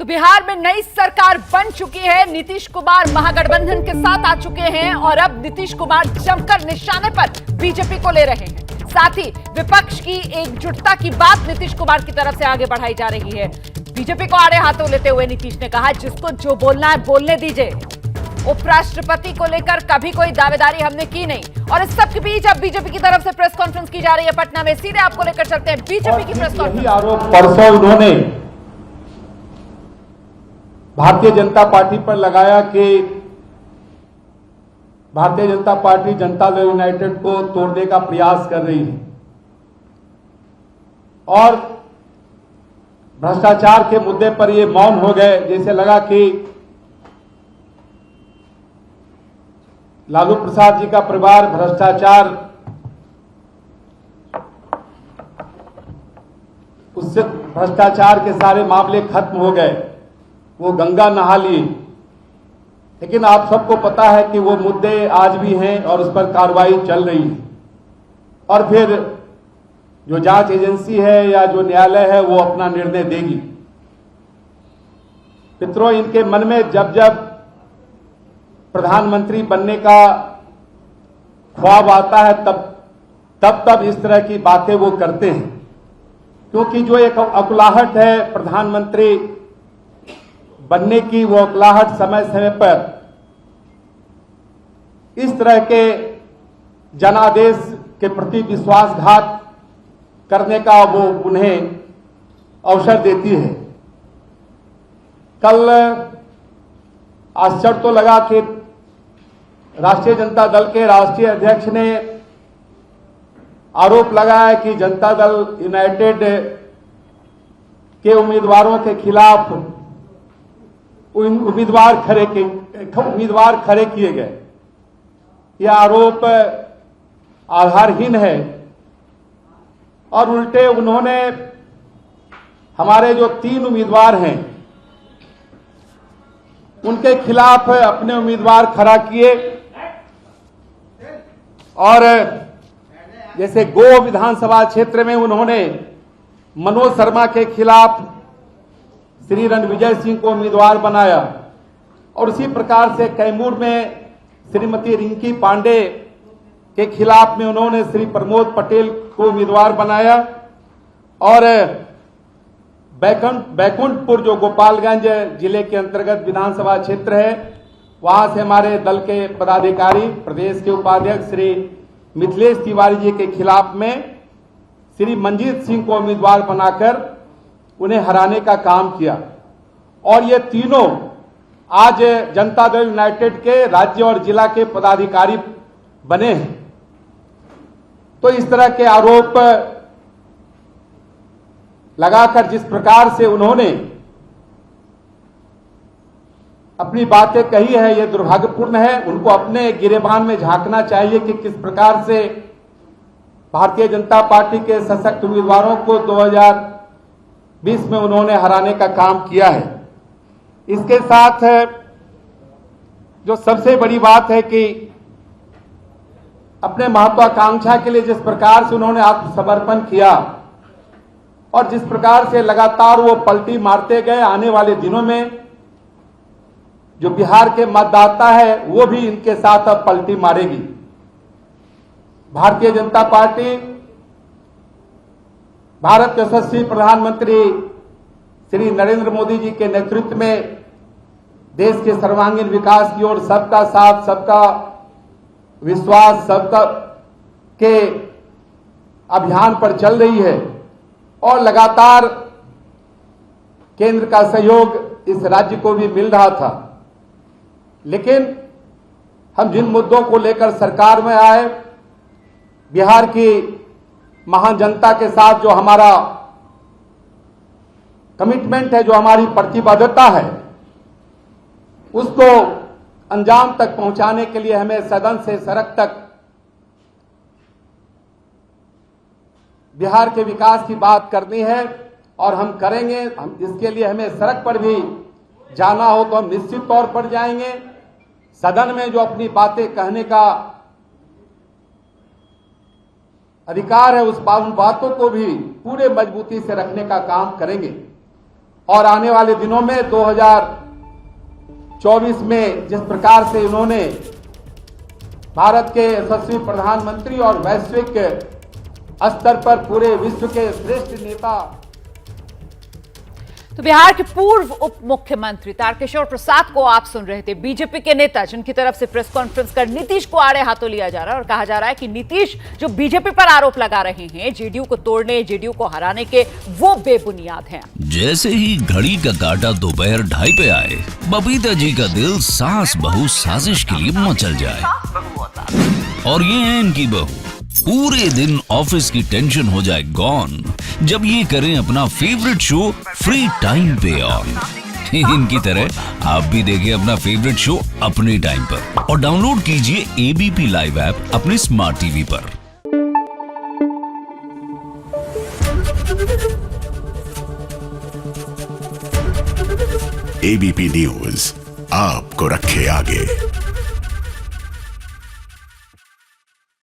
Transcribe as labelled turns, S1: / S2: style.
S1: बिहार में नई सरकार बन चुकी है। नीतीश कुमार महागठबंधन के साथ आ चुके हैं और अब नीतीश कुमार जमकर निशाने पर बीजेपी को ले रहे हैं। साथ ही विपक्ष की एकजुटता की बात नीतीश कुमार की तरफ से आगे बढ़ाई जा रही है। बीजेपी को आड़े हाथों लेते हुए नीतीश ने कहा, जिसको जो बोलना है बोलने दीजिए। उपराष्ट्रपति को लेकर कभी कोई दावेदारी हमने की नहीं। और इस सब के बीच अब बीजेपी की तरफ से प्रेस कॉन्फ्रेंस की जा रही है पटना में। सीधे आपको लेकर चलते हैं बीजेपी की प्रेस कॉन्फ्रेंस।
S2: आरोप परसों उन्होंने भारतीय जनता पार्टी पर लगाया कि भारतीय जनता पार्टी जनता दल यूनाइटेड को तोड़ने का प्रयास कर रही है और भ्रष्टाचार के मुद्दे पर ये मौन हो गए। जैसे लगा कि लालू प्रसाद जी का परिवार भ्रष्टाचार उससे भ्रष्टाचार के सारे मामले खत्म हो गए, वो गंगा नहा लिए। लेकिन आप सबको पता है कि वो मुद्दे आज भी हैं और उस पर कार्रवाई चल रही है। और फिर जो जांच एजेंसी है या जो न्यायालय है वो अपना निर्णय देगी। मित्रों, इनके मन में जब जब प्रधानमंत्री बनने का ख्वाब आता है तब इस तरह की बातें वो करते हैं, क्योंकि जो एक अकुलाहट है प्रधानमंत्री बनने की, वो अकुलाहट समय समय पर इस तरह के जनादेश के प्रति विश्वासघात करने का वो उन्हें अवसर देती है। कल आश्चर्य तो लगा कि राष्ट्रीय जनता दल के राष्ट्रीय अध्यक्ष ने आरोप लगाया कि जनता दल यूनाइटेड के उम्मीदवारों के खिलाफ उम्मीदवार खड़े किए गए। यह आरोप आधारहीन है और उल्टे उन्होंने हमारे जो 3 उम्मीदवार हैं उनके खिलाफ अपने उम्मीदवार खड़ा किए। और जैसे गो विधानसभा क्षेत्र में उन्होंने मनोज शर्मा के खिलाफ श्री रणविजय सिंह को उम्मीदवार बनाया और उसी प्रकार से कैमूर में श्रीमती रिंकी पांडे के खिलाफ में उन्होंने श्री प्रमोद पटेल को उम्मीदवार बनाया। और बैकुंठपुर जो गोपालगंज जिले के अंतर्गत विधानसभा क्षेत्र है, वहां से हमारे दल के पदाधिकारी प्रदेश के उपाध्यक्ष श्री मिथिलेश तिवारी जी के खिलाफ में श्री मंजीत सिंह को उम्मीदवार बनाकर उन्हें हराने का काम किया। और ये तीनों आज जनता दल यूनाइटेड के राज्य और जिला के पदाधिकारी बने हैं। तो इस तरह के आरोप लगाकर जिस प्रकार से उन्होंने अपनी बातें कही है, यह दुर्भाग्यपूर्ण है। उनको अपने गिरेबान में झांकना चाहिए कि किस प्रकार से भारतीय जनता पार्टी के सशक्त उम्मीदवारों को 2020 में उन्होंने हराने का काम किया है। इसके साथ जो सबसे बड़ी बात है कि अपने महत्वाकांक्षा के लिए जिस प्रकार से उन्होंने आत्मसमर्पण किया और जिस प्रकार से लगातार वो पलटी मारते गए, आने वाले दिनों में जो बिहार के मतदाता है वो भी इनके साथ अब पलटी मारेगी। भारतीय जनता पार्टी भारत के यशस्वी प्रधानमंत्री श्री नरेंद्र मोदी जी के नेतृत्व में देश के सर्वांगीण विकास की ओर सबका साथ, सबका विश्वास, सबका के अभियान पर चल रही है और लगातार केंद्र का सहयोग इस राज्य को भी मिल रहा था। लेकिन हम जिन मुद्दों को लेकर सरकार में आए, बिहार की महान जनता के साथ जो हमारा कमिटमेंट है, जो हमारी प्रतिबद्धता है, उसको अंजाम तक पहुंचाने के लिए हमें सदन से सड़क तक बिहार के विकास की बात करनी है और हम करेंगे। इसके लिए हमें सड़क पर भी जाना हो तो हम निश्चित तौर पर जाएंगे। सदन में जो अपनी बातें कहने का अधिकार है, उन बातों को भी पूरे मजबूती से रखने का काम करेंगे। और आने वाले दिनों में 2024 में जिस प्रकार से इन्होंने भारत के यशस्वी प्रधानमंत्री और वैश्विक स्तर पर पूरे विश्व के श्रेष्ठ नेता।
S1: तो बिहार के पूर्व उप मुख्यमंत्री तारकिशोर प्रसाद को आप सुन रहे थे, बीजेपी के नेता जिनकी तरफ से प्रेस कॉन्फ्रेंस कर नीतीश को आड़े हाथों लिया जा रहा है और कहा जा रहा है कि नीतीश जो बीजेपी पर आरोप लगा रहे हैं जेडीयू को तोड़ने, जेडीयू को हराने के, वो बेबुनियाद हैं।
S3: जैसे ही घड़ी का काटा दोपहर 2:30 पे आए, बबीता जी का दिल सास बहू साजिश के लिए मचल जाए। और ये है इनकी बहू, पूरे दिन ऑफिस की टेंशन हो जाए गॉन जब ये करें अपना फेवरेट शो फ्री टाइम पे ऑन। इनकी तरह आप भी देखें अपना फेवरेट शो अपने टाइम पर और डाउनलोड कीजिए एबीपी लाइव ऐप अपने स्मार्ट टीवी पर।
S4: एबीपी न्यूज आपको रखे आगे।